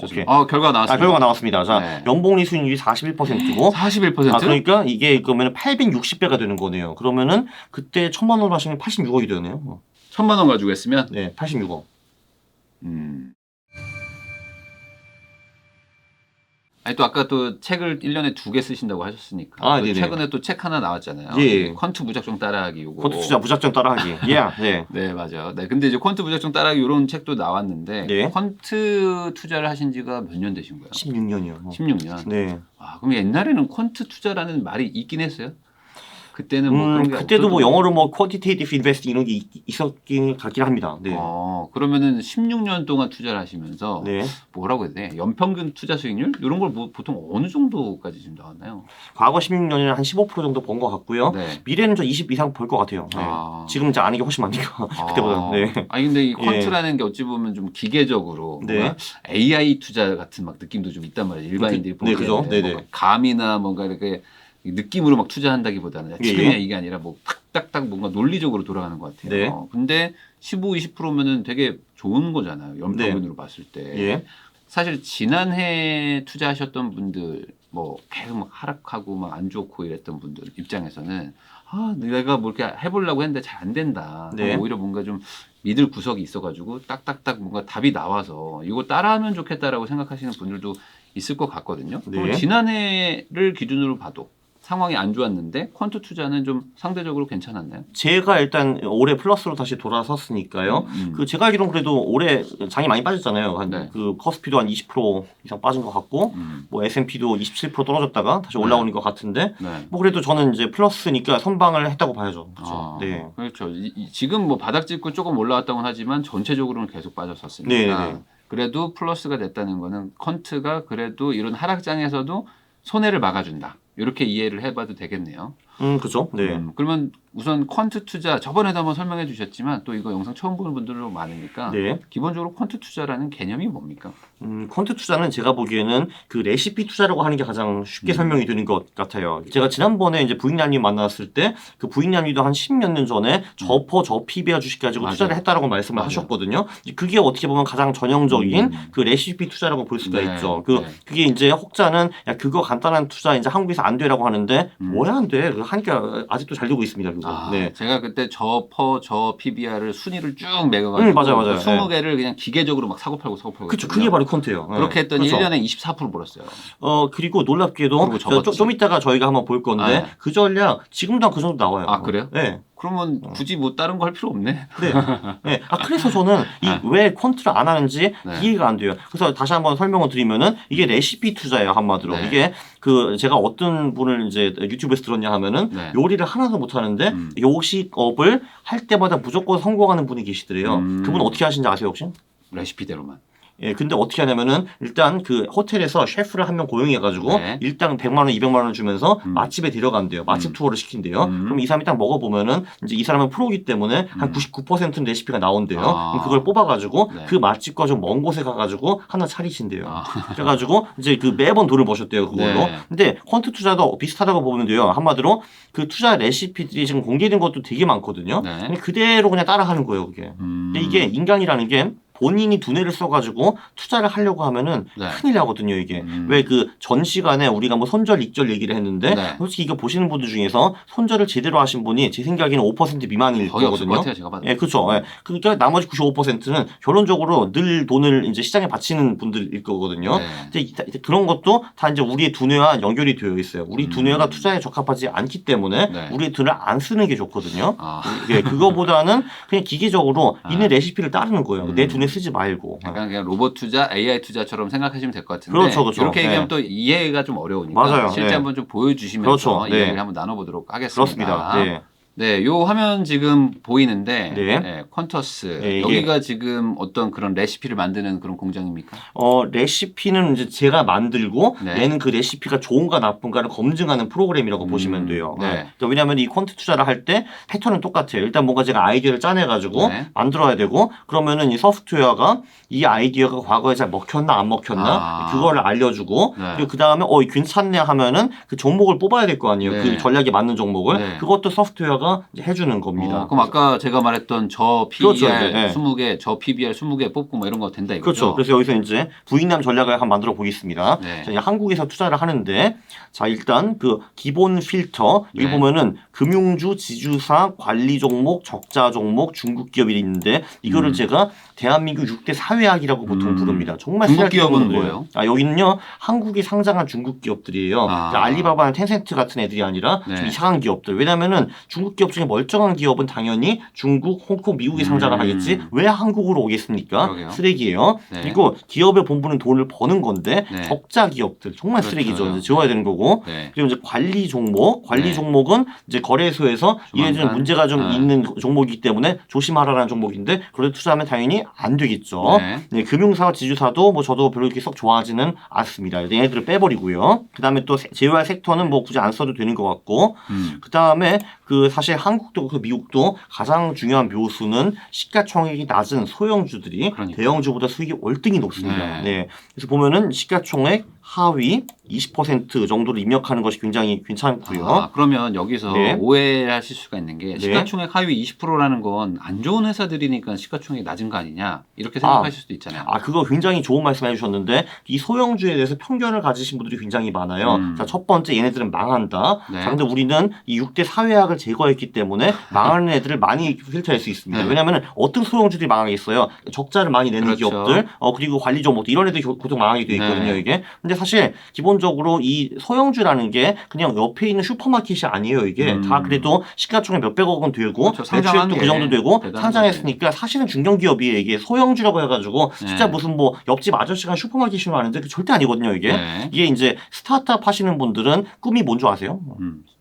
오케이. 결과 나왔습니다. 결과가 나왔습니다. 자, 네. 연봉리 수익률이 41%고 41%? 그러니까 이게 그러면 860배가 되는 거네요. 그러면은 그때 1,000만 원 하시면 86억이 되네요. 1,000만 원 가지고 했으면? 네, 86억. 아니 또 아까 또 책을 1년에 2개 쓰신다고 하셨으니까 또 네네. 최근에 또 책 하나 나왔잖아요. 예. 퀀트 무작정 따라하기 요거. 퀀트 투자 무작정 따라하기. 네. 네, 맞아요. 네, 근데 이제 퀀트 무작정 따라하기 이런 책도 나왔는데 네. 퀀트 투자를 하신 지가 몇 년 되신 거예요? 16년이요. 16년. 네. 그럼 옛날에는 퀀트 투자라는 말이 있긴 했어요? 그때는 뭐 그런 게 그때도 뭐 없었던 영어로 뭐 quantitative investing 이런 게 있었긴 같긴 합니다. 네. 그러면은 16년 동안 투자를 하시면서 네. 뭐라고 해야 돼? 연평균 투자 수익률 이런 걸 뭐 보통 어느 정도까지 지금 나왔나요? 과거 16년에는 한 15% 정도 번 것 같고요. 네. 미래는 저 20 이상 벌 것 같아요. 네. 지금 이제 아는 게 훨씬 많으니까 그때보다. 네. 아니 근데 이 퀀트라는 게 어찌 보면 좀 기계적으로 네. AI 투자 같은 막 느낌도 좀 있단 말이에요. 일반인들이 보기에는 그죠? 네네. 뭔가 감이나 뭔가 이렇게 느낌으로 막 투자한다기보다는 지금이야 이게 아니라 뭐 딱딱딱 뭔가 논리적으로 돌아가는 것 같아요. 네. 근데 15, 20%면은 되게 좋은 거잖아요. 연평균으로 봤을 때. 예. 사실 지난해 투자하셨던 분들 뭐 계속 막 하락하고 막 안 좋고 이랬던 분들 입장에서는 내가 뭐 이렇게 해보려고 했는데 잘 안 된다. 네. 오히려 뭔가 좀 믿을 구석이 있어가지고 딱딱딱 뭔가 답이 나와서 이거 따라하면 좋겠다라고 생각하시는 분들도 있을 것 같거든요. 네. 그럼 지난해를 기준으로 봐도 상황이 안 좋았는데 퀀트 투자는 좀 상대적으로 괜찮았나요? 제가 일단 올해 플러스로 다시 돌아섰으니까요. 그 제가 알기로는 그래도 올해 장이 많이 빠졌잖아요. 네. 그 커스피도 한 20% 이상 빠진 것 같고, 뭐 S&P도 27% 떨어졌다가 다시 올라오는 것 같은데, 네. 뭐 그래도 저는 이제 플러스니까 선방을 했다고 봐야죠. 그렇죠. 네. 그렇죠. 지금 뭐 바닥 짚고 조금 올라왔다고는 하지만 전체적으로는 계속 빠졌었으니까. 네. 그래도 플러스가 됐다는 거는 퀀트가 그래도 이런 하락장에서도 손해를 막아준다. 이렇게 이해를 해봐도 되겠네요. 그죠. 네. 그러면 우선 퀀트 투자 저번에도 한번 설명해 주셨지만 또 이거 영상 처음 보는 분들도 많으니까 네. 기본적으로 퀀트 투자라는 개념이 뭡니까? 퀀트 투자는 제가 보기에는 그 레시피 투자라고 하는 게 가장 쉽게 설명이 되는 것 같아요. 제가 지난번에 이제 부익남님 만났을 때 그 부익남님도 한 10몇 년 전에 저 PBR 주식 가지고 맞아요. 투자를 했다라고 말씀을 하셨거든요. 그게 어떻게 보면 가장 전형적인 그 레시피 투자라고 볼 수가 네. 있죠. 그게 이제 혹자는 야 그거 간단한 투자 이제 한국에서 안 되라고 하는데 뭐야 안 돼? 하니까 아직도 잘 되고 있습니다. 그거. 네. 제가 그때 저 PBR을 순위를 쭉 매겨가지고 맞아요. 20개를 그냥 기계적으로 막 사고 팔고 그렇죠. 그게 바로 퀀트예요. 그렇게 했더니 그렇죠. 1년에 24% 벌었어요. 그리고 놀랍게도 좀 이따가 저희가 한번 볼 건데 그 전략 지금도 그 정도 나와요. 그래요? 네. 그러면 굳이 뭐 다른 거 할 필요 없네. 네. 네. 그래서 저는 왜 퀀트를 안 하는지 이해가 안 돼요. 그래서 다시 한번 설명을 드리면은 이게 레시피 투자예요, 한마디로. 네. 이게 제가 어떤 분을 이제 유튜브에서 들었냐 하면은 요리를 하나도 못 하는데 요식업을 할 때마다 무조건 성공하는 분이 계시더래요. 그분 어떻게 하시는지 아세요, 혹시? 레시피대로만. 예, 근데 어떻게 하냐면은 일단 그 호텔에서 셰프를 한 명 고용해가지고 일당 100만 원, 200만 원 주면서 맛집에 데려간대요. 맛집 투어를 시킨대요. 그럼 이 사람이 딱 먹어보면은 이제 이 사람은 프로기 때문에 한 99%는 레시피가 나온대요. 그럼 그걸 뽑아가지고 그 맛집과 좀 먼 곳에 가가지고 하나 차리신대요. 그래가지고 이제 그 매번 돈을 버셨대요, 그걸로. 근데 퀀트 투자도 비슷하다고 보면 돼요. 한마디로 그 투자 레시피들이 지금 공개된 것도 되게 많거든요. 근데 그대로 그냥 따라하는 거예요, 그게. 근데 이게 인간이라는 게 본인이 두뇌를 써가지고 투자를 하려고 하면은 큰일 나거든요, 이게. 왜 그 전 시간에 우리가 뭐 손절, 익절 얘기를 했는데 솔직히 이거 보시는 분들 중에서 손절을 제대로 하신 분이 제 생각에는 5% 미만일 거의 없을 것 거거든요. 같아요, 제가 봐도. 예, 그렇죠. 예. 그러니까 나머지 95%는 결론적으로 늘 돈을 이제 시장에 바치는 분들일 거거든요. 근데 그런 것도 다 이제 우리의 두뇌와 연결이 되어 있어요. 우리 두뇌가 투자에 적합하지 않기 때문에 우리의 돈을 안 쓰는 게 좋거든요. 예, 그거보다는 그냥 기계적으로 있는 레시피를 따르는 거예요. 내 두뇌 쓰지 말고. 약간 그냥 로봇 투자, AI 투자처럼 생각하시면 될 것 같은데 그렇죠. 이렇게 얘기하면 또 이해가 좀 어려우니까 맞아요. 실제 한번 좀 보여주시면서 이야기를 한번 나눠보도록 하겠습니다. 그렇습니다. 네, 요 화면 지금 보이는데 퀀터스 여기가 지금 어떤 그런 레시피를 만드는 그런 공장입니까? 레시피는 이제 제가 만들고 얘는 그 레시피가 좋은가 나쁜가를 검증하는 프로그램이라고 보시면 돼요. 그러니까 왜냐하면 이 퀀트 투자를 할 때 패턴은 똑같아요. 일단 뭔가 제가 아이디어를 짜내가지고 만들어야 되고 그러면은 이 소프트웨어가 이 아이디어가 과거에 잘 먹혔나 안 먹혔나 그거를 알려주고 그리고 그 다음에 괜찮네 하면은 그 종목을 뽑아야 될 거 아니에요. 그 전략에 맞는 종목을 그것도 소프트웨어가 투자자가 이제 해주는 겁니다. 그럼 아까 제가 말했던 저 PER 그렇죠, 네. 20개, 저 PBR 20개 뽑고 뭐 이런 거 된다 이거죠? 그렇죠. 그래서 여기서 이제 부익남 전략을 한번 만들어 보겠습니다. 네. 자, 이제 한국에서 투자를 하는데, 자, 일단 그 기본 필터, 여기 네. 보면은 금융주, 지주사, 관리 종목, 적자 종목, 중국 기업이 있는데, 이거를 제가 대한민국 6대 사회학이라고 보통 부릅니다. 정말 중국 쓰잘데기 기업은 없는 뭐예요? 여기는요, 한국에 상장한 중국 기업들이에요. 그러니까 알리바바나 텐센트 같은 애들이 아니라 네. 좀 이상한 기업들. 왜냐면은 중국 기업 중에 멀쩡한 기업은 당연히 중국, 홍콩, 미국에 상장을 하겠지. 왜 한국으로 오겠습니까? 그러게요. 쓰레기예요. 네. 그리고 기업의 본분은 돈을 버는 건데 네. 적자 기업들 정말 그렇죠. 쓰레기죠. 이제 지워야 되는 거고. 네. 그리고 이제 관리 종목, 관리 네. 종목은 이제 거래소에서 얘네들은 조만간. 문제가 좀 네. 있는 종목이기 때문에 조심하라는 종목인데 그래도 투자하면 당연히 안 되겠죠. 네. 네, 금융사와 지주사도 뭐 저도 별로 이렇게 썩 좋아하지는 않습니다. 얘네들을 빼버리고요. 그 다음에 또 제휴할 섹터는 뭐 굳이 안 써도 되는 것 같고. 그 다음에 그 사실 한국도 그 미국도 가장 중요한 묘수는 시가총액이 낮은 소형주들이 그러니까. 대형주보다 수익이 월등히 높습니다. 네. 네. 그래서 보면은 시가총액 하위 20% 정도를 입력하는 것이 굉장히 괜찮고요. 그러면 여기서 네. 오해하실 수가 있는 게 네. 시가총액 하위 20%라는 건 안 좋은 회사들이니까 시가총액이 낮은 거 아니냐 이렇게 생각하실 수도 있잖아요. 그거 굉장히 좋은 말씀 해주셨는데 이 소형주에 대해서 편견을 가지신 분들이 굉장히 많아요. 자, 첫 번째 얘네들은 망한다. 네. 자, 근데 우리는 이 6대 사회학을 제거했기 때문에 망하는 애들을 많이 필터할 수 있습니다. 네. 왜냐하면 어떤 소형주들이 망하겠어요. 적자를 많이 내는 그렇죠. 기업들, 그리고 관리 종목들 이런 애들이 보통 망하게 돼 있거든요. 네. 이게. 근데 사실 기본적으로 이 소형주라는 게 그냥 옆에 있는 슈퍼마켓이 아니에요. 이게 다 그래도 시가총액 몇백억 원 되고 그렇죠. 상장한 매출액도 그 게 정도 되고 대단한 상장했으니까 사실은 중견기업이에요. 이게 소형주라고 해가지고 네. 진짜 무슨 뭐 옆집 아저씨가 슈퍼마켓이면 아는데 그 절대 아니거든요. 이게. 네. 이게 이제 스타트업 하시는 분들은 꿈이 뭔 줄 아세요?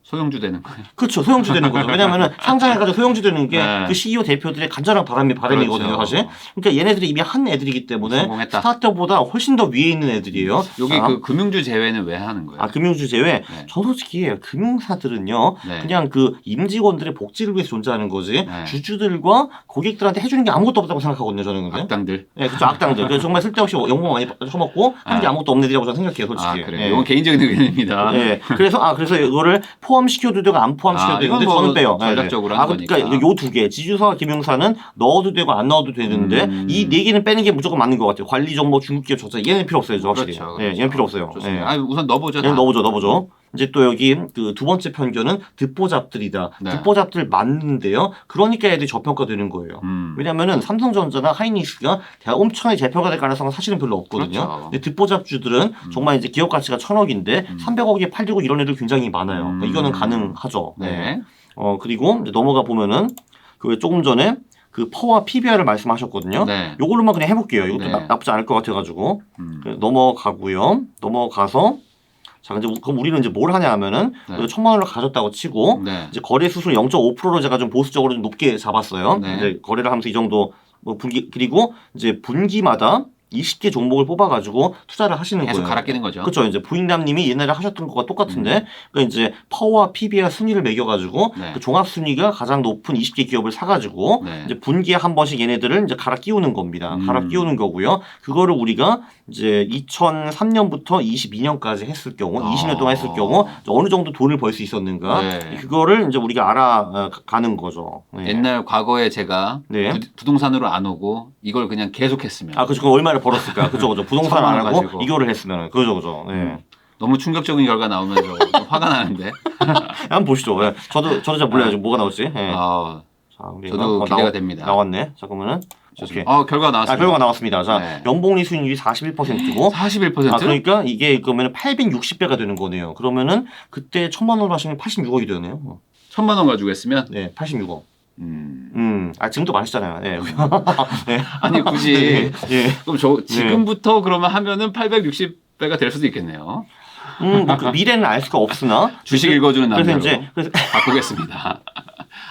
소형주 되는 거예요. 그렇죠. 소형주 되는 거죠. 왜냐면은 상장해가지고 소형주 되는 게 네. 그 CEO 대표들의 간절한 바람이거든요, 그렇죠. 사실. 그러니까 얘네들이 이미 한 애들이기 때문에 성공했다. 스타트업보다 훨씬 더 위에 있는 애들이에요. 여기 그 금융주 제외는 왜 하는 거예요? 금융주 제외. 네. 저 솔직히 금융사들은요, 네. 그냥 그 임직원들의 복지를 위해서 존재하는 거지, 네. 주주들과 고객들한테 해주는 게 아무것도 없다고 생각하거든요, 저는. 근데. 악당들. 네, 그쵸, 악당들. 그래서 정말 쓸데없이 연봉 많이 처먹고 하는 게 아무것도 없는 애들이라고 저는 생각해요, 솔직히. 그래요. 예. 이건 개인적인 의견입니다. 네. 그래서 이거를 포함시켜도 되고 안 포함시켜도 되는데 이건 뭐 저는 빼요. 전략적으로 하는 그러니까 거니까. 요 두 개, 지주사와 금융사는 넣어도 되고 안 넣어도 되는데 이 네 개는 빼는 게 무조건 맞는 것 같아요. 관리 종목, 중국기업 적자 얘는 필요 없어요, 확실히. 그렇죠, 네, 그렇죠. 얘는 필요 없어요. 좋습니다. 우선 넣어보죠. 얘는 넣어보죠. 이제 또 여기 그 두 번째 편견은 듣보잡들이다. 네. 듣보잡들 맞는데요. 그러니까 애들이 저평가되는 거예요. 왜냐면은 삼성전자나 하이닉스가 엄청나게 재평가될 가능성은 사실은 별로 없거든요. 그렇죠. 근데 듣보잡주들은 정말 이제 기업 가치가 1,000억인데 300억에 팔리고 이런 애들 굉장히 많아요. 그러니까 이거는 가능하죠. 네. 그리고 이제 넘어가 보면은 그 조금 전에 그 퍼와 PBR을 말씀하셨거든요. 네. 요걸로만 그냥 해볼게요. 이것도 네. 나쁘지 않을 것 같아가지고 넘어가고요. 넘어가서 자, 이제 그럼 우리는 이제 뭘 하냐 하면은 네. 1,000만 원을 가졌다고 치고 네. 이제 거래 수수료 0.5%로 제가 좀 보수적으로 좀 높게 잡았어요. 네. 이제 거래를 하면서 이 정도 뭐 그리고 이제 분기마다 20개 종목을 뽑아가지고 투자를 하시는 계속 거예요. 갈아 끼는 거죠. 그렇죠. 이제 부인남님이 옛날에 하셨던 것과 똑같은데, 그러니까 이제 퍼와 PBR 순위를 매겨가지고 네. 그 종합 순위가 가장 높은 20개 기업을 사가지고 네. 이제 분기에 한 번씩 얘네들을 이제 갈아 끼우는 겁니다. 갈아 끼우는 거고요. 그거를 우리가 이제 2003년부터 22년까지 했을 경우, 20년 동안 했을 경우 어느 정도 돈을 벌 수 있었는가, 네. 그거를 이제 우리가 알아가는 거죠. 네. 옛날 과거에 제가 네. 부동산으로 안 오고 이걸 그냥 계속했으면 그렇죠. 그럼 얼마를 벌었을까? 그죠. 부동산 안 하고 가지고. 이거를 했으면 그죠. 네. 너무 충격적인 결과 나오면서 좀 화가 나는데. 한번 보시죠. 네. 저도 잘 몰라요. 지금 뭐가 나올지. 네. 자, 우리가 저도 기대가 됩니다. 나왔네. 잠깐만은. 오케이. 결과 나왔습니다. 결과가 나왔습니다. 자, 네. 연봉리 수익률이 41%고 41%? 그러니까 이게 그러면 860배가 되는 거네요. 그러면은 그때 1,000만 원 하시면 86억이 되네요. 1,000만 원 가지고 했으면 네, 86억. 음. 지금도 많으시잖아요. 네. 네. 아니 굳이 네. 그럼 지금부터 그러면 하면은 860배가 될 수도 있겠네요. 그 미래는 알 수가 없으나 주식 읽어주는 그래서 남자로 이제 바꾸겠습니다.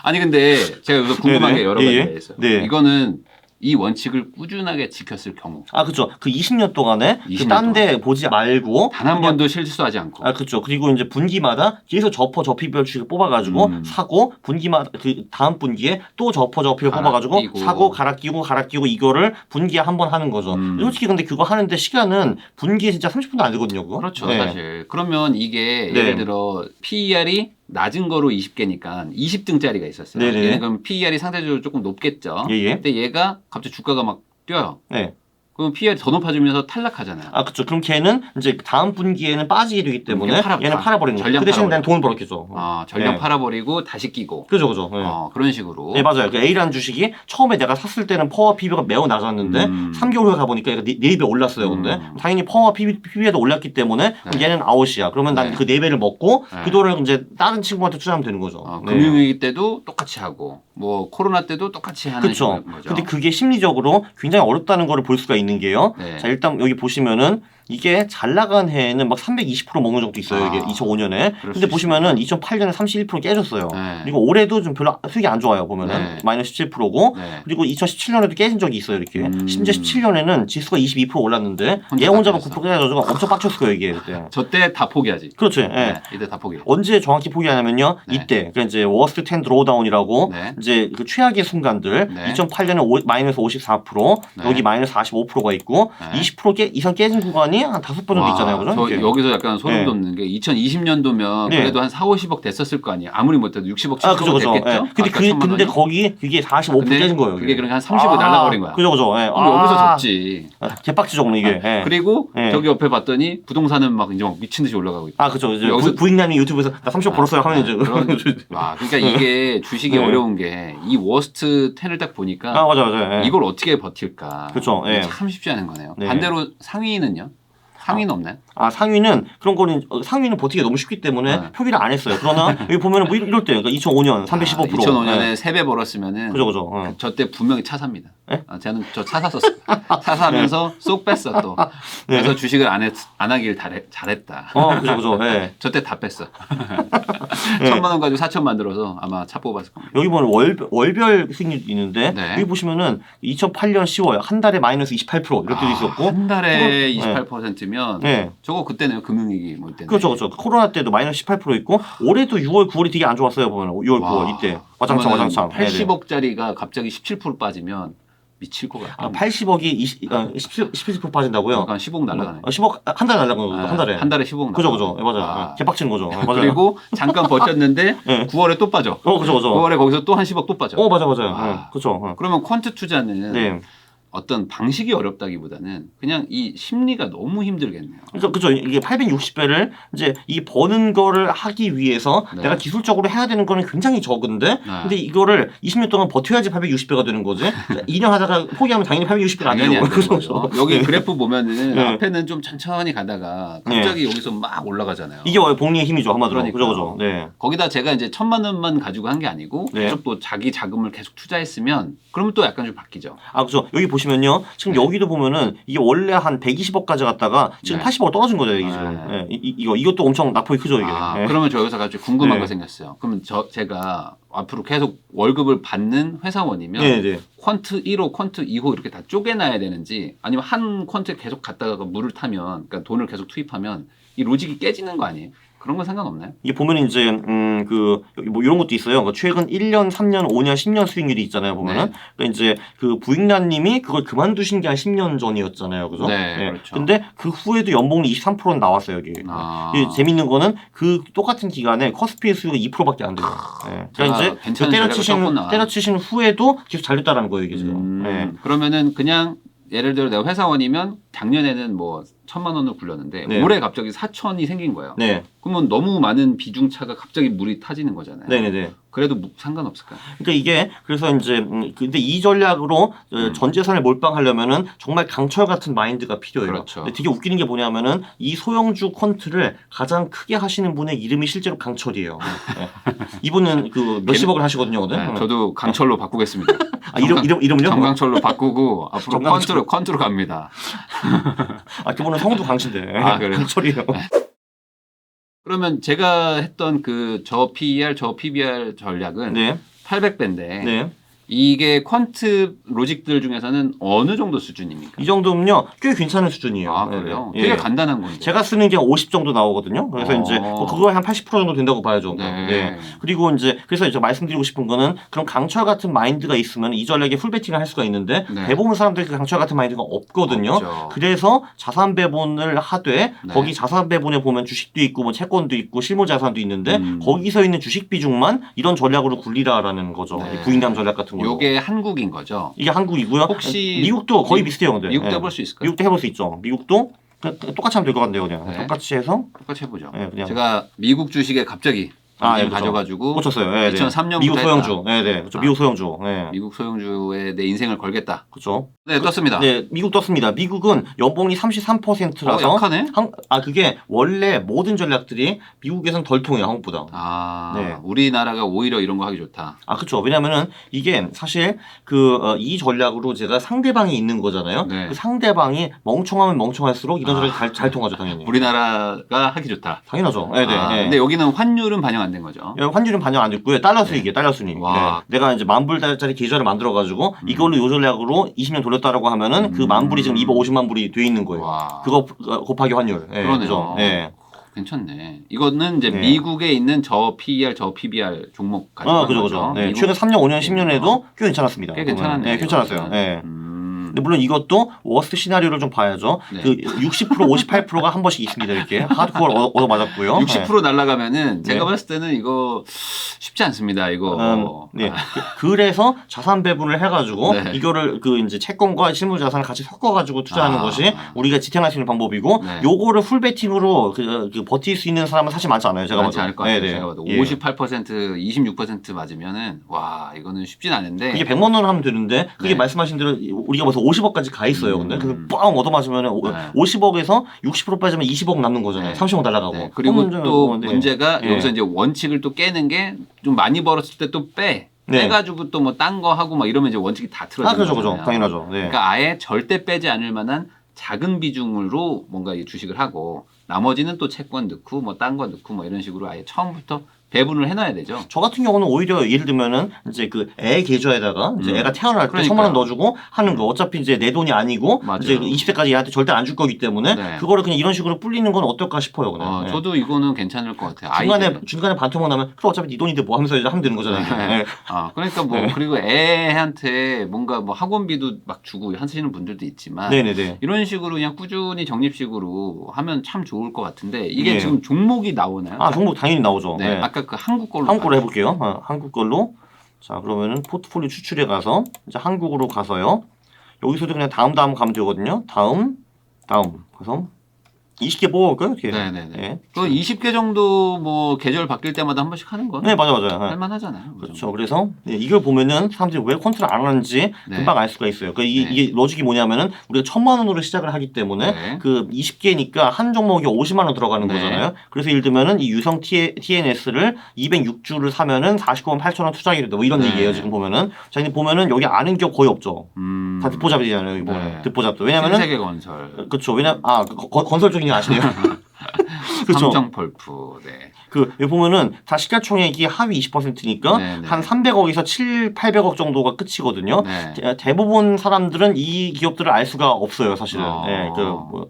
아니 근데 제가 여기서 궁금한 게 여러 가지가 있어요. 네. 이거는 이 원칙을 꾸준하게 지켰을 경우 그렇죠. 그 20년 동안에 20년 딴 데 보지 말고 단 한 번도 실수하지 않고 그렇죠. 그리고 이제 분기마다 계속 저피별 주식을 뽑아가지고 사고 분기마다 그 다음 분기에 또 저피를 뽑아가지고 끼고. 사고 갈아 끼고 이거를 분기에 한 번 하는 거죠. 솔직히 근데 그거 하는데 시간은 분기에 진짜 30분도 안 되거든요. 그거. 그렇죠 네. 사실. 그러면 이게 네. 예를 들어 PER이 낮은 거로 20개니까 20등짜리가 있었어요. 네네. 얘는 그럼 PER이 상대적으로 조금 높겠죠. 예. 근데 얘가 갑자기 주가가 막 뛰어요. 네. 그럼 PER이 더 높아지면서 탈락하잖아요. 아, 그렇죠. 그럼 걔는 이제 다음 분기에는 빠지게 되기 때문에 얘는 팔아버리는 거죠. 그 대신 난 돈을 벌었겠죠. 전량 네. 팔아버리고 다시 끼고. 그죠. 네. 그런 식으로. 네, 맞아요. 그 A라는 주식이 처음에 내가 샀을 때는 퍼와 PB가 매우 낮았는데 3개월 후에 가보니까 얘가 4배 올랐어요. 근데 당연히 퍼와 PB에도 올랐기 때문에 그럼 얘는 아웃이야. 그러면 난 그 4배를 먹고 그 돈을 이제 다른 친구한테 투자하면 되는 거죠. 네. 금융위기 때도 똑같이 하고 뭐 코로나 때도 똑같이 하는 그렇죠. 거죠. 근데 그게 심리적으로 굉장히 어렵다는 거를 볼 수가 있는 게요. 네. 자, 일단 여기 보시면은 이게 잘 나간 해에는 막 320% 먹는 적도 있어요. 이게 2005년에. 근데 보시면은 2008년에 31% 깨졌어요. 네. 그리고 올해도 좀 별로 수익이 안 좋아요. 보면은 네. 마이너스 17%고 네. 그리고 2017년에도 깨진 적이 있어요. 이렇게. 심지어 17년에는 지수가 22% 올랐는데 얘 혼자만 9% 깨져가지고 엄청 빡쳤을 거예요. 이게 그때. 저 때 다 포기하지. 그렇죠. 예. 네. 이때 다 포기. 언제 정확히 포기하냐면요. 네. 이때. 그러니까 이제 워스트 10 드로우다운이라고 네. 이제 그 최악의 순간들. 네. 2008년에 마이너스 54%, 네. 여기 마이너스 45%가 있고 네. 20% 이상 깨진 구간이 한 5번 정도 있잖아요. 그죠? 저 이렇게. 여기서 약간 소름 네. 돋는 게 2020년도면 네. 그래도 한 4, 50억 됐었을 거 아니에요. 아무리 못해도 60억, 70억 아, 그죠. 됐겠죠. 예. 근데 아까 1000만 근데 원이? 거기 그게 45% 근데 깨진 거예요. 그게 그러니까 한 30억 날라버린 거야. 그죠. 예. 그럼 여기서 졌지. 개빡치죠, 오늘 이게. 예. 그리고 예. 저기 옆에 봤더니 부동산은 막 이제 막 미친 듯이 올라가고 있다. 아, 그죠. 이제 여기서- 부익남이 유튜브에서 나 30억 벌었어요 하면 이제. 그러니까 이게 주식이 네. 어려운 게 이 워스트 10을 딱 보니까 아, 맞아요. 예. 이걸 어떻게 버틸까. 그쵸, 예. 참 쉽지 않은 거네요. 네. 반대로 상위는요? 상위는 없나요? 아, 상위는 그런 거는 상위는 버티기 너무 쉽기 때문에 네. 표기를 안 했어요. 그러나 여기 보면은 뭐 이럴 때 그러니까 2005년 315%. 2005년에 예. 3배 벌었으면은 그죠. 예. 저 때 분명히 차 삽니다. 예? 저는 저 차 샀었어요. 차 사면서 쏙 뺐어 또. 그래서 주식을 안 하길 잘했다. 그죠. 예. 저 때 다 뺐어. 1,000만 원 가지고 4천 만들어서 아마 차 뽑았을 겁니다. 여기 보면 월별 수익률이 있는데 네. 여기 보시면은 2008년 10월 한 달에 마이너스 28% 이럴 때도 있었고 한 달에 네. 28%면 네. 저거 그때네요. 금융위기 뭐 이때. 그렇죠. 코로나 때도 마이너스 18% 있고 올해도 6월, 9월이 되게 안 좋았어요. 보면 6월, 9월 이때 와장창. 80억짜리가 갑자기 17% 빠지면 미칠 것 같아요. 80억이 17% 빠진다고요? 약간 10억 날라가네. 10억 한 달에 날라간 거죠. 한 달에. 한 달에 10억 그죠. 날라가네. 맞아요. 개빡치는 거죠. 맞아요. 그리고 잠깐 버텼는데 네. 9월에 또 빠져. 그죠. 9월에 거기서 또 한 10억 또 빠져. 맞아요. 아. 그죠. 그러면 퀀트 투자는 네. 어떤 방식이 어렵다기보다는 그냥 이 심리가 너무 힘들겠네요. 그죠. 이게 860배를 이제 이 버는 거를 하기 위해서 네. 내가 기술적으로 해야 되는 거는 굉장히 적은데 근데 이거를 20년 동안 버텨야지 860배가 되는 거지. 2년 하다가 포기하면 당연히 860배가 안 되는 당연히 안 거예요. 되는 거죠. 여기 네. 그래프 보면은 네. 앞에는 좀 천천히 가다가 갑자기 여기서 막 올라가잖아요. 이게 복리의 힘이죠. 한마디로. 그러니까요. 그죠. 네. 거기다 제가 이제 1,000만 원만 가지고 한 게 아니고 네. 계속 또 자기 자금을 계속 투자했으면 그러면 또 약간 좀 바뀌죠. 아, 그죠. 여기 보시면요. 지금 네. 여기도 보면은 이게 원래 한 120억까지 갔다가 지금 네. 80억 떨어진 거죠, 이게 지금. 네. 예. 이것도 엄청 낙폭이 크죠, 이게. 예. 그러면 저 여기서 갑자기 궁금한 네. 거 생겼어요. 그러면 제가 앞으로 계속 월급을 받는 회사원이면 네. 퀀트 1호, 퀀트 2호 이렇게 다 쪼개놔야 되는지 아니면 한 퀀트에 계속 갔다가 물을 타면 그러니까 돈을 계속 투입하면 이 로직이 깨지는 거 아니에요? 그런 건 상관없나요? 이게 보면 이제 여기 뭐 이런 것도 있어요. 그러니까 최근 1년, 3년, 5년, 10년 수익률이 있잖아요. 보면은 네. 그러니까 이제 그 부익남님이 그걸 그만두신 게 한 10년 전이었잖아요. 그죠? 네, 그렇죠. 근데 그 후에도 연봉이 23%는 나왔어요, 여기. 이게 재밌는 거는 그 똑같은 기간에 커스피의 수익이 2%밖에 안 돼요. 예. 그러니까 이제 괜찮은 때려치신 후에도 계속 잘 됐다라는 거예요, 이게 지금. 예. 그러면은 그냥 예를 들어 내가 회사원이면 작년에는 뭐 1,000만 원을 굴렸는데 네. 올해 갑자기 4천이 생긴 거예요. 네. 그러면 너무 많은 비중차가 갑자기 물이 타지는 거잖아요. 네네네. 그래도 상관없을까요? 그러니까 이게 그래서 이제 근데 이 전략으로 전 재산을 몰빵하려면은 정말 강철 같은 마인드가 필요해요. 그렇죠. 근데 되게 웃기는 게 뭐냐면은 이 소형주 퀀트를 가장 크게 하시는 분의 이름이 실제로 강철이에요. 네. 이분은 그 몇십억을 하시거든요, 오늘. 네, 저도 강철로 바꾸겠습니다. 아, 이름요? 정강철로 바꾸고 앞으로 정강철. 퀀트로 갑니다. 아, 그분은 성도 강신데. 아, 그래요? 강철이요. 그러면 제가 했던 저 PER, 저 PBR 전략은 네. 800배인데 네. 이게 퀀트 로직들 중에서는 어느 정도 수준입니까? 이 정도면요 꽤 괜찮은 수준이에요. 아 그래요? 예. 되게 예. 간단한 건데. 제가 쓰는 게 50 정도 나오거든요. 그래서 이제 그거 한 80% 정도 된다고 봐야죠. 네. 예. 그리고 이제 그래서 이제 말씀드리고 싶은 거는 그런 강철 같은 마인드가 있으면 이 전략에 풀베팅을 할 수가 있는데 네. 대부분 사람들이 그 강철 같은 마인드가 없거든요. 없죠. 그래서 자산 배분을 하되 네. 거기 자산 배분에 보면 주식도 있고 뭐 채권도 있고 실무 자산도 있는데 거기서 있는 주식 비중만 이런 전략으로 굴리라라는 거죠. 네. 이 부인감 전략 같은 걸로. 요게 한국인 거죠? 이게 한국이고요. 혹시 미국도 거의 비슷해요. 근데 미국도 예. 해볼 수 있을까요? 미국도 해볼 수 있죠. 미국도 똑같이 하면 될 것 같네요. 그냥 네. 똑같이 해서 똑같이 해보죠. 예, 그냥 제가 미국 주식에 갑자기 관심을 그렇죠. 가져가지고 꽂혔어요. 예, 네. 2003년부터 미국 소형주. 네, 네. 그렇죠. 아. 미국 소형주. 네. 미국 소형주에 내 인생을 걸겠다. 그렇죠. 네, 떴습니다. 네, 미국 떴습니다. 미국은 연봉이 33%라서 약하네? 그게 원래 모든 전략들이 미국에선 덜 통해요. 한국보다. 네. 우리나라가 오히려 이런 거 하기 좋다. 그렇죠. 왜냐면은 이게 사실 이 전략으로 제가 상대방이 있는 거잖아요. 네. 그 상대방이 멍청하면 멍청할수록 이런 전략이 잘 통하죠, 당연히. 우리나라가 하기 좋다. 당연하죠. 네, 네. 네. 근데 여기는 환율은 반영 안 된 거죠? 환율은 반영 안 됐고요. 달러 수익이에요. 달러 수익. 와. 네. 내가 이제 10,000불짜리 계좌를 만들어가지고 이걸로 요 전략으로 20년 돌렸다라고 하면은 그 10,000불이 지금 250만 불이 돼 있는 거예요. 와. 그거 곱하기 환율. 네, 그러네요. 그죠? 네. 괜찮네. 이거는 이제 네. 미국에 있는 저 PER, 저 PBR 종목 가지고 그죠, 그죠. 네. 최근 3년, 5년, 10년에도 꽤 괜찮았습니다. 꽤 괜찮았네요. 네, 괜찮았어요. 이거는. 네. 근데 물론 이것도 워스트 시나리오를 좀 봐야죠. 네. 그 60%, 58%가 한 번씩 있습니다. 이렇게 하드코어 얻어 맞았고요. 60% 날라가면은 제가 네. 봤을 때는 이거 쉽지 않습니다. 이거. 네. 그래서 자산 배분을 해가지고 네. 이거를 이제 채권과 실무 자산을 같이 섞어가지고 투자하는 것이 우리가 지탱할 수 있는 방법이고 네. 요거를 풀베팅으로 버틸 수 있는 사람은 사실 많지 않아요. 제가 많지 봐도. 않을 것 같아요. 네, 네. 제가 봐도 예. 58%, 26% 맞으면은 와 이거는 쉽진 않은데. 그게 100만 원 하면 되는데 그게 네. 말씀하신 대로 우리가 벌써 50억까지 가 있어요. 근데 그래서 뻥 얻어맞으면 네. 50억에서 60% 빠지면 20억 남는 거잖아요. 네. 30억 날라가고. 네. 그리고 또 네. 문제가 네. 여기서 이제 원칙을 또 깨는 게 좀 많이 벌었을 때 또 빼. 네. 빼가지고 또 뭐 딴 거 하고 막 이러면 이제 원칙이 다 틀어지는 그죠, 거잖아요. 그죠. 당연하죠. 네. 그러니까 아예 절대 빼지 않을 만한 작은 비중으로 뭔가 이 주식을 하고 나머지는 또 채권 넣고 뭐 딴 거 넣고 뭐 이런 식으로 아예 처음부터 배분을 해놔야 되죠. 저 같은 경우는 오히려 예를 들면은 이제 애 계좌에다가 이제 애가 태어날 때 그러니까요. 1,000만 원 넣어주고 하는 거 어차피 이제 내 돈이 아니고 맞아요. 이제 20대까지 얘한테 절대 안 줄 거기 때문에 네. 그거를 그냥 이런 식으로 불리는 건 어떨까 싶어요. 그냥. 네. 저도 이거는 괜찮을 것 같아요. 중간에 반토막 나면 그럼 어차피 네 돈인데 뭐 하면서 이제 하면 되는 거잖아요. 네. 네. 그러니까 뭐 네. 그리고 애한테 뭔가 뭐 학원비도 막 주고 하시는 분들도 있지만 네네네. 이런 식으로 그냥 꾸준히 적립식으로 하면 참 좋을 것 같은데 이게 예. 지금 종목이 나오나요? 종목 당연히 나오죠. 네. 네. 아까 그 한국 걸로 한국 걸로 해볼게요. 한국 걸로. 자, 그러면은 포트폴리오 추출해 가서 이제 한국으로 가서요. 여기서도 그냥 다음 가면 되거든요. 다음. 그래서 20개 뽑아볼까요? 어떻게? 네네네. 네. 그 20개 정도 뭐 계절 바뀔 때마다 한 번씩 하는 건 네, 맞아요. 네. 할만하잖아요. 그 그렇죠. 정도. 그래서 이걸 보면은 사람들이 왜 컨트롤 안 하는지 네. 금방 알 수가 있어요. 네. 이게 로직이 뭐냐면은 우리가 1,000만 원으로 시작을 하기 때문에 네. 그 20개니까 한 종목이 50만 원 들어가는 네. 거잖아요. 그래서 예를 들면은 이 유성 TNS를 206주를 사면은 49만 8천 원 투자하게 된다. 뭐 이런 네. 얘기예요. 지금 보면은. 자, 이제 보면은 여기 아는 기업 거의 없죠. 다 듣보잡이잖아요. 여기 보면 네. 듣보잡도. 왜냐면은 신세계 건설, 그렇죠. 왜냐면 건설 쪽인 거 아시네요. 그렇죠. 삼성펄프, 네. 여기 보면은 다 시가총액이 하위 20%니까 네네. 한 300억에서 800억 정도가 끝이거든요. 네. 대부분 사람들은 이 기업들을 알 수가 없어요, 사실은. 네,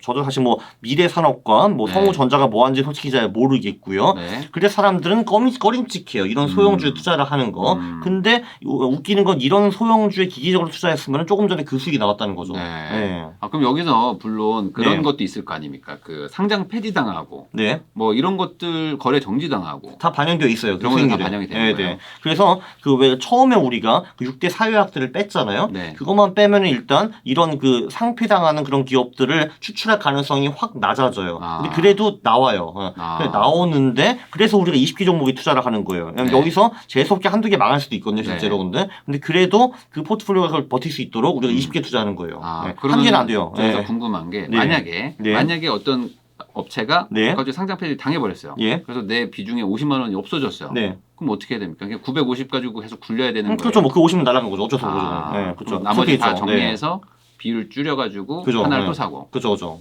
저도 사실 뭐 미래산업과 뭐 네. 성우전자가 뭐 하는지 솔직히 잘 모르겠고요. 네. 그래서 사람들은 꺼림칙해요. 이런 소형주에 투자를 하는 거. 근데 웃기는 건 이런 소형주에 기계적으로 투자했으면 조금 전에 그 수익이 나왔다는 거죠. 네. 네. 그럼 여기서 물론 그런 네. 것도 있을 거 아닙니까? 그 상장 폐지당하고 네. 뭐 이런 것들 거래 정지당하고 다 반영되어 있어요. 그런 거는 다 수익률에. 반영이 되는 거예요? 네. 그래서 그 왜 처음에 우리가 그 6대 사회학들을 뺐잖아요. 네. 그것만 빼면 일단 이런 그 상폐당하는 그런 기업들을 추출할 가능성이 확 낮아져요. 근데 그래도 나와요. 그래 나오는데 그래서 우리가 20개 종목에 투자를 하는 거예요. 네. 여기서 재수없게 한두 개 망할 수도 있거든요, 실제로. 근데 그래도 그 포트폴리오가 그걸 버틸 수 있도록 우리가 20개 투자하는 거예요. 네. 한 개는 안 돼요. 그래서 네. 궁금한 게 네. 만약에 어떤 업체가 네. 갑자기 상장 폐지 당해버렸어요. 예. 그래서 내 비중에 50만 원이 없어졌어요. 네. 그럼 어떻게 해야 됩니까? 그냥 950 가지고 계속 굴려야 되는 거예요. 그렇죠. 뭐 그 50은 날아간 거죠. 어쩔 수 없죠. 네, 그럼 그렇죠. 나머지 다 있죠. 정리해서 비율 줄여가지고 그죠. 하나를 네. 또 사고. 그렇죠.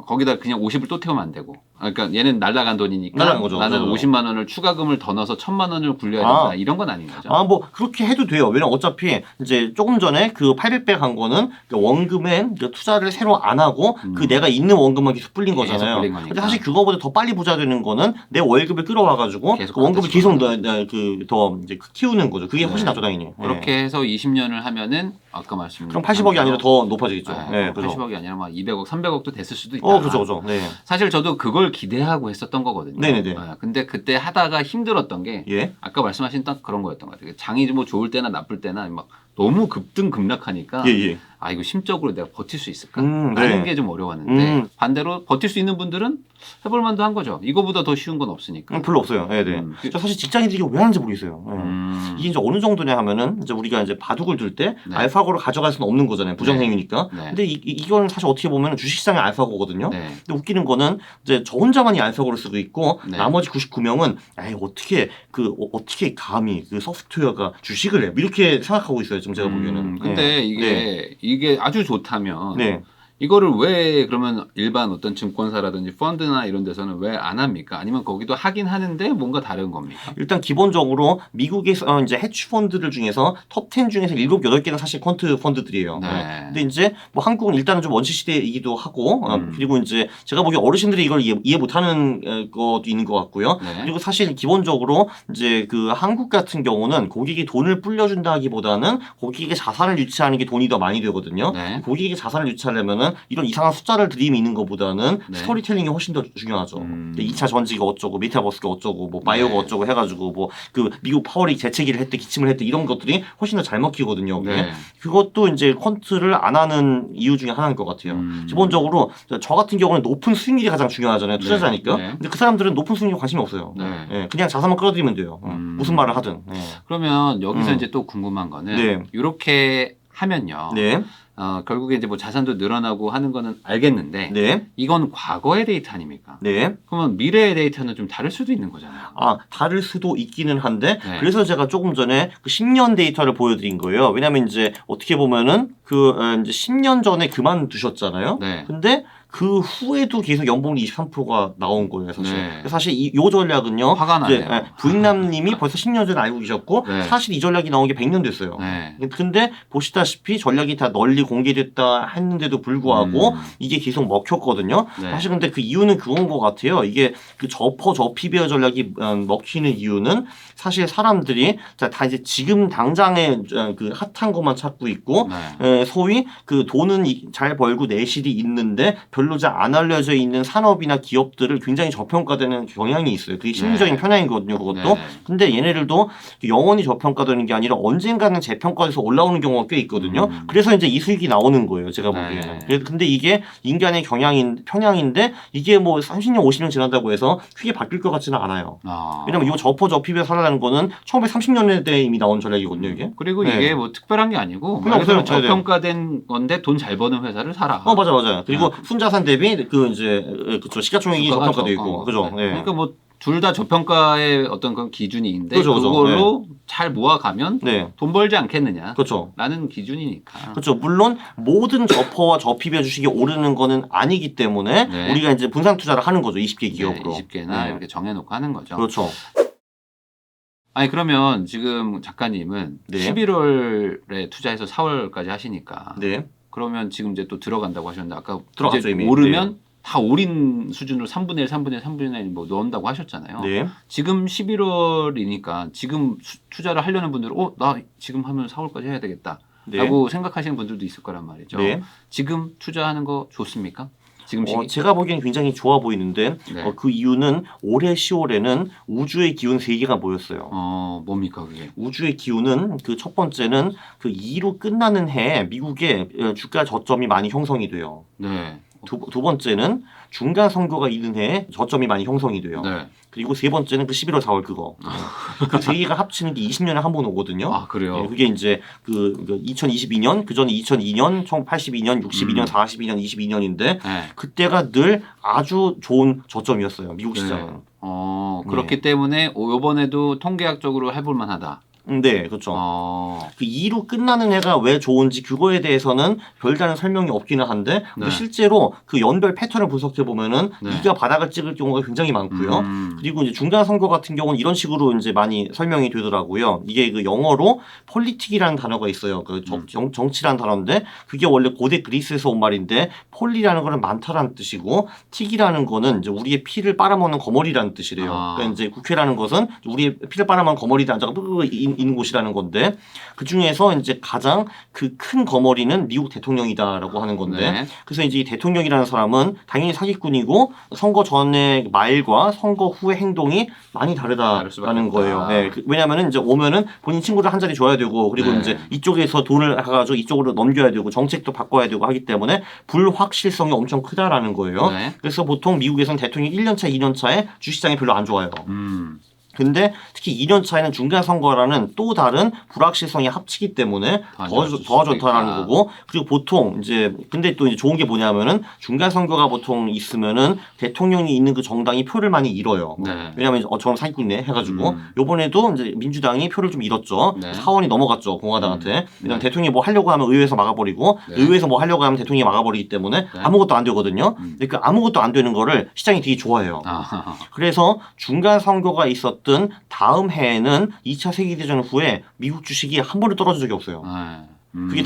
거기다 그냥 50을 또 태우면 안 되고. 그러니까 얘는 날라간 돈이니까 날라간 거죠. 나는 그죠. 50만 원을 추가금을 더 넣어서 1,000만 원을 굴려야 된다. 이런 건 아닌 거죠. 뭐 그렇게 해도 돼요. 왜냐면 어차피 이제 조금 전에 그 800배 간 거는 그 원금에 그 투자를 새로 안 하고 그 내가 있는 원금만 계속 불린 계속 거잖아요. 불린 거니까. 근데 사실 그거보다 더 빨리 부자 되는 거는 내 월급을 끌어와가지고 계속 그 원금을 갖다 계속 집어넣는 더 이제 키우는 거죠. 그게 훨씬 네. 낫죠, 당연히. 그렇게 해서 20년을 하면은 아까 말씀드린 그럼 80억이 아니라 더 높아지겠죠. 네, 그죠. 80억이 아니라 막 200억, 300억도 됐을 수도 있다. 그죠. 네. 사실 저도 그걸 기대하고 했었던 거거든요. 네네네. 근데 그때 하다가 힘들었던 게 예. 아까 말씀하신 딱 그런 거였던 것 같아요. 장이 뭐 좋을 때나 나쁠 때나 막 너무 급등급락하니까 예. 아 이거 심적으로 내가 버틸 수 있을까? 네. 라는 게 좀 어려웠는데 반대로 버틸 수 있는 분들은 해볼 만도 한 거죠. 이거보다 더 쉬운 건 없으니까. 별로 없어요. 네. 저 사실 직장인들이 이거 왜 하는지 모르겠어요. 이게 이제 어느 정도냐 하면은 이제 우리가 이제 바둑을 둘 때 네. 알파고를 가져갈 수는 없는 거잖아요. 부정행위니까. 네. 근데 이건 사실 어떻게 보면 주식시장의 알파고거든요. 네. 근데 웃기는 거는 이제 저 혼자만이 알파고를 쓰고 있고 네. 나머지 99명은 어떻게 감히 그 소프트웨어가 주식을 해 이렇게 생각하고 있어요. 지금 제가 보기에는. 근데 네. 이게 아주 좋다면 네. 이거를 왜 그러면 일반 어떤 증권사라든지 펀드나 이런 데서는 왜 안 합니까? 아니면 거기도 하긴 하는데 뭔가 다른 겁니까? 일단 기본적으로 미국에서 이제 해치 펀드들 중에서 톱 10 중에서 7, 8개는 사실 퀀트 펀드들이에요. 네. 근데 이제 뭐 한국은 일단은 좀 원시 시대이기도 하고 그리고 이제 제가 보기에 어르신들이 이걸 이해 못하는 것도 있는 것 같고요. 네. 그리고 사실 기본적으로 이제 그 한국 같은 경우는 고객이 돈을 불려준다기보다는 고객에게 자산을 유치하는 게 돈이 더 많이 되거든요. 네. 고객에게 자산을 유치하려면은 이런 이상한 숫자를 들이미는 것보다는 네. 스토리텔링이 훨씬 더 중요하죠. 2차 전지가 어쩌고 메타버스가 어쩌고 뭐 바이오가 네. 어쩌고 해가지고 뭐 그 미국 파월이 재채기를 했대 기침을 했대 이런 것들이 훨씬 더 잘 먹히거든요. 네. 그것도 이제 퀀트를 안 하는 이유 중에 하나인 것 같아요. 기본적으로 저 같은 경우는 높은 수익률이 가장 중요하잖아요. 투자자니까. 네. 근데 그 사람들은 높은 수익률 관심이 없어요. 네. 그냥 자산만 끌어들이면 돼요. 무슨 말을 하든. 그러면 여기서 이제 또 궁금한 거는 네. 이렇게 하면요. 네. 결국에 이제 뭐 자산도 늘어나고 하는 거는 알겠는데 네. 이건 과거의 데이터 아닙니까? 네. 그러면 미래의 데이터는 좀 다를 수도 있는 거잖아요. 다를 수도 있기는 한데, 네. 그래서 제가 조금 전에 그 10년 데이터를 보여드린 거예요. 왜냐면 이제 어떻게 보면은 이제 10년 전에 그만두셨잖아요. 네. 근데 그 후에도 계속 연봉이 23%가 나온 거예요, 사실. 네. 사실 이 전략은요. 화가 나네요. 부익남님이 벌써 10년 전에 알고 계셨고, 네. 사실 이 전략이 나온 게 100년 됐어요. 네. 근데 보시다시피 전략이 다 널리 공개됐다 했는데도 불구하고 이게 계속 먹혔거든요. 네. 사실 근데 그 이유는 그건 것 같아요. 이게 그 저피비어 전략이 먹히는 이유는 사실 사람들이 다 이제 지금 당장에 그 핫한 것만 찾고 있고, 네. 소위 그 돈은 잘 벌고 내실이 있는데 별로 잘 안 알려져 있는 산업이나 기업들을 굉장히 저평가되는 경향이 있어요. 그게 심리적인 네. 편향이거든요, 그것도. 네. 근데 얘네들도 영원히 저평가되는 게 아니라 언젠가는 재평가돼서 올라오는 경우가 꽤 있거든요. 그래서 이제 이 수익이 나오는 거예요, 제가 보기에는. 네. 근데 이게 인간의 편향인데 이게 뭐 30년, 50년 지난다고 해서 크게 바뀔 것 같지는 않아요. 왜냐면 이 저피비어 살아라는 거는 1930년대 이미 나온 전략이거든요, 이게. 그리고 네. 이게 뭐 특별한 게 아니고 그냥 말 그대로 없어요. 저평가된 건데 돈 잘 버는 회사를 사라. 맞아요. 그리고 순자산 대비 그쵸 시가총액이 주가가 저평가돼 있고, 그죠. 네. 그러니까 뭐 둘 다 저평가의 어떤 그런 기준이 있는데 그죠. 그걸로 잘 모아가면 네. 돈 벌지 않겠느냐. 그렇죠. 라는 기준이니까. 그렇죠. 물론 모든 저퍼와 저피비어 주식이 오르는 거는 아니기 때문에 네. 우리가 이제 분산 투자를 하는 거죠. 20개 기업으로. 20개나 이렇게 정해놓고 하는 거죠. 그렇죠. 아니 그러면 지금 작가님은 네. 11월에 투자해서 4월까지 하시니까 네. 그러면 지금 이제 또 들어간다고 하셨는데 아까 들어갔죠, 이제 이미. 오르면 다 올인 수준으로 3분의 1, 3분의 1, 3분의 1 뭐 넣는다고 하셨잖아요. 네. 지금 11월이니까 지금 투자를 하려는 분들은 나 지금 하면 4월까지 해야 되겠다 네. 라고 생각하시는 분들도 있을 거란 말이죠. 네. 지금 투자하는 거 좋습니까? 지금 시기? 제가 보기엔 굉장히 좋아 보이는데 네. 그 이유는 올해 10월에는 우주의 기운 3개가 모였어요. 뭡니까 그게? 우주의 기운은 그 첫 번째는 그 2로 끝나는 해에 미국의 주가 저점이 많이 형성이 돼요. 네. 두 번째는 중간 선거가 있는 해에 저점이 많이 형성이 돼요. 네. 그리고 세 번째는 그 11월 4월 그거. 그 세 개가 합치는 게 20년에 한 번 오거든요. 아 그래요? 네, 그게 이제 그 2022년, 그 전에 2002년, 1982년, 62년, 42년, 22년인데 네. 그때가 늘 아주 좋은 저점이었어요. 미국 시장은. 그렇기 때문에 이번에도 통계학적으로 해볼 만하다. 네, 그렇죠. 그 2로 끝나는 해가 왜 좋은지 그거에 대해서는 별다른 설명이 없기는 한데 네. 실제로 그 연별 패턴을 분석해 보면은 네. 2가 바닥을 찍을 경우가 굉장히 많고요. 그리고 이제 중간 선거 같은 경우는 이런 식으로 이제 많이 설명이 되더라고요. 이게 그 영어로 폴리틱이라는 단어가 있어요. 그 정치라는 단어인데 그게 원래 고대 그리스에서 온 말인데 폴리라는 거는 많다라는 뜻이고 틱이라는 거는 이제 우리의 피를 빨아먹는 거머리라는 뜻이래요. 그러니까 이제 국회라는 것은 우리의 피를 빨아먹는 거머리에 앉아가 있는 곳이라는 건데 그 중에서 이제 가장 그 큰 거머리는 미국 대통령이다라고 하는 건데 네. 그래서 이제 이 대통령이라는 사람은 당연히 사기꾼이고 선거 전의 말과 선거 후의 행동이 많이 다르다라는 거예요. 네. 왜냐하면은 이제 오면은 본인 친구를 한 자리 줘야 되고 그리고 네. 이제 이쪽에서 돈을 가가지고 이쪽으로 넘겨야 되고 정책도 바꿔야 되고 하기 때문에 불확실성이 엄청 크다라는 거예요. 네. 그래서 보통 미국에서는 대통령이 1년차, 2년차에 주식시장이 별로 안 좋아요. 근데 특히 2년 차에는 중간 선거라는 또 다른 불확실성이 합치기 때문에 더 좋다라는 거고 그리고 보통 이제 근데 또 이제 좋은 게 뭐냐면은 중간 선거가 보통 있으면은 대통령이 있는 그 정당이 표를 많이 잃어요. 네. 왜냐하면 저는 사기꾼이네 해가지고 요번에도 이제 민주당이 표를 좀 잃었죠. 네. 사원이 넘어갔죠 공화당한테. 왜냐면 대통령이 뭐 하려고 하면 의회에서 막아버리고 의회에서 뭐 하려고 하면 대통령이 막아버리기 때문에 아무것도 안 되거든요. 그 아무것도 안 되는 거를 시장이 되게 좋아해요. 그래서 중간 선거가 있었던 다음 해에는 2차 세계대전 후에 미국 주식이 한 번도 떨어진 적이 없어요.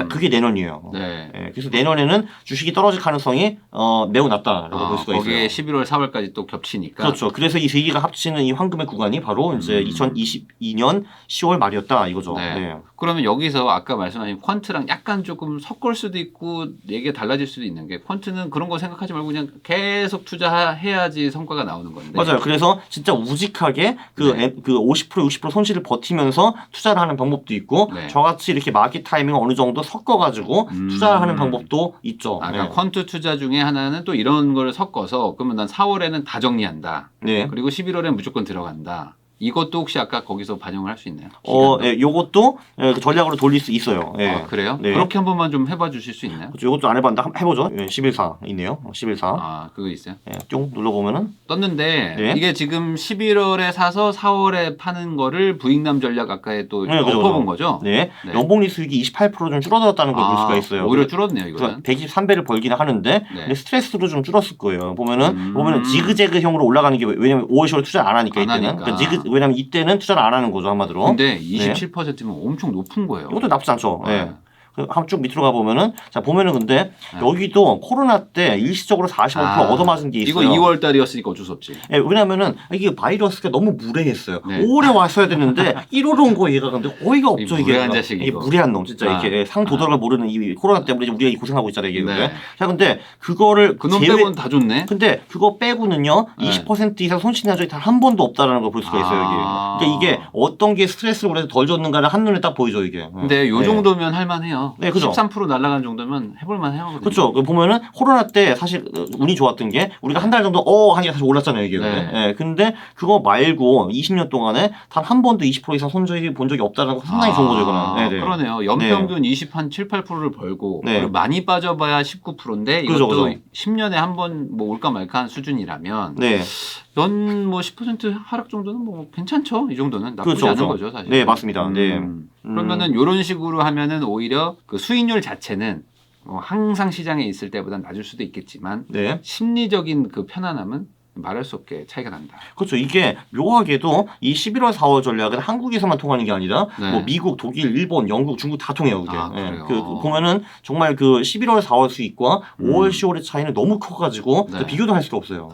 그게 내년이에요. 네. 네, 그래서 내년에는 주식이 떨어질 가능성이 매우 낮다라고 볼 수가 있어요. 거기에 11월, 4월까지 또 겹치니까. 그렇죠. 그래서 이 세 개가 합치는 이 황금의 구간이 바로 이제 2022년 10월 말이었다 이거죠. 네. 네. 그러면 여기서 아까 말씀하신 퀀트랑 약간 조금 섞을 수도 있고 얘기가 달라질 수도 있는 게 퀀트는 그런 거 생각하지 말고 그냥 계속 투자해야지 성과가 나오는 건데. 맞아요. 그래서 진짜 우직하게 그 50% 60% 손실을 버티면서 투자를 하는 방법도 있고 저같이 이렇게 마켓 타이밍을 어느 정도 섞어가지고 투자를 하는 방법도 있죠. 그러니까 퀀트 투자 중에 하나는 또 이런 걸 섞어서 그러면 난 4월에는 다 정리한다. 네. 그리고 11월에 무조건 들어간다. 이것도 혹시 아까 거기서 반영을 할 수 있나요? 예, 요것도 그 전략으로 돌릴 수 있어요. 예. 아, 그래요? 네. 그렇게 한 번만 좀 해봐 주실 수 있나요? 그렇죠. 요것도 안 해봤는데 해보죠. 11사 있네요. 11사. 아, 그거 있어요? 예, 뿅 눌러보면은 떴는데 네. 이게 지금 11월에 사서 4월에 파는 거를 부익남 전략 아까에 또 엎어본 거죠? 네. 연봉리 수익이 28%좀 줄어들었다는 걸 볼 수가 있어요. 오히려 줄었네요, 이거는. 123배를 벌기는 하는데 근데 스트레스도 좀 줄었을 거예요. 보면은 지그재그형으로 올라가는 게 왜냐면 5월, 10월 투자 안 하니까 이때는. 그러니까 왜냐면 이때는 투자를 안 하는 거죠, 한마디로. 근데 27%면 엄청 높은 거예요. 이것도 나쁘지 않죠. 네. 한쪽 밑으로 가보면은, 자, 보면은 근데, 여기도 코로나 때 일시적으로 45% 얻어맞은 게 있어요. 이거 2월 달이었으니까 어쩔 수 없지. 네, 왜냐면은, 이게 바이러스가 너무 무례했어요. 5월에 왔어야 됐는데, 1월에 온 거 얘가 근데 어이가 없죠, 이게. 무례한 자식, 이게 무례한 놈, 진짜. 이렇게 상도덕을 모르는 이 코로나 때문에 우리가 고생하고 있잖아요, 이게. 자, 근데, 그거를. 그놈 빼고는 다 좋네. 근데, 그거 빼고는요, 20% 이상 손실 난 적이 단 한 번도 없다라는 걸 볼 수가 있어요, 이게. 그러니까 이게 어떤 게 스트레스를 그래서 덜 줬는가를 한눈에 딱 보이죠, 이게. 근데 요 정도면 할만해요. 네, 그죠. 13% 날아간 정도면 해볼만 해요. 그렇죠. 보면은 코로나 때 사실 운이 좋았던 게 우리가 한 달 정도 하니까 다시 올랐잖아요, 이게. 네. 근데 그거 말고 20년 동안에 단 한 번도 20% 이상 손실이 본 적이 없다는 거 상당히 좋은 거죠, 이거는. 네. 그러네요. 연평균 7, 8%를 벌고 그리고 많이 빠져봐야 19%인데 이것도 그렇죠. 10년에 한 번 뭐 올까 말까 한 수준이라면 연 뭐 10% 하락 정도는 뭐 괜찮죠. 이 정도는 나쁘지 않은 거죠, 사실. 네, 맞습니다. 그러면은 이런 식으로 하면은 오히려 그 수익률 자체는 항상 시장에 있을 때보다 낮을 수도 있겠지만 심리적인 그 편안함은 말할 수 없게 차이가 난다. 그렇죠. 이게 묘하게도 이 11월 4월 전략은 한국에서만 통하는 게 아니라 뭐 미국, 독일, 일본, 영국, 중국 다 통해요. 그게. 보면은 정말 그 11월 4월 수익과 5월 10월의 차이는 너무 커가지고 비교도 할 수가 없어요.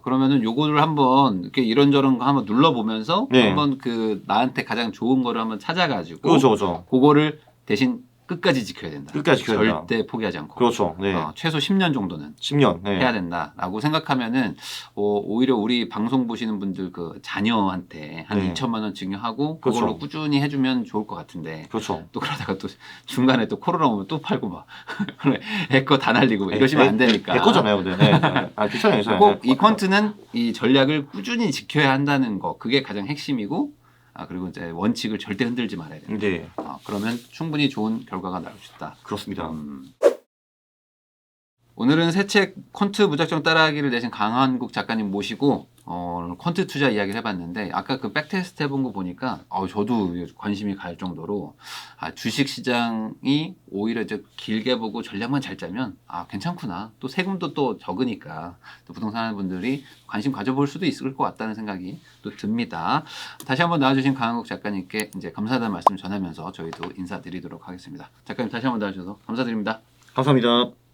그러면은 요거를 한번 이렇게 이런저런 거 한번 눌러보면서 한번 그 나한테 가장 좋은 거를 한번 찾아가지고 그렇죠. 그거를 대신 끝까지 지켜야 된다. 끝까지 지켜야 된다. 절대 포기하지 않고. 그렇죠. 최소 10년 정도는 10년 해야 된다라고 생각하면은 오히려 우리 방송 보시는 분들 그 자녀한테 한 2천만 원 증여하고 그걸로 꾸준히 해주면 좋을 것 같은데. 또 그러다가 또 중간에 또 코로나 오면 또 팔고 막 애거 다 날리고 이러시면 안 되니까. 애 거잖아요, 근데. 괜찮아요. 꼭 이 퀀트는 이 전략을 꾸준히 지켜야 한다는 거 그게 가장 핵심이고. 그리고 이제 원칙을 절대 흔들지 말아야 된다. 그러면 충분히 좋은 결과가 나올 수 있다. 그렇습니다. 오늘은 새 책 퀀트 무작정 따라하기를 내신 강한국 작가님 모시고 퀀트 투자 이야기를 해봤는데 아까 그 백테스트 해본 거 보니까 저도 관심이 갈 정도로 주식 시장이 오히려 이제 길게 보고 전략만 잘 짜면 괜찮구나. 또 세금도 또 적으니까 또 부동산 하는 분들이 관심 가져볼 수도 있을 것 같다는 생각이 또 듭니다. 다시 한번 나와주신 강한국 작가님께 이제 감사하다는 말씀 전하면서 저희도 인사드리도록 하겠습니다. 작가님 다시 한번 나와주셔서 감사드립니다. 감사합니다.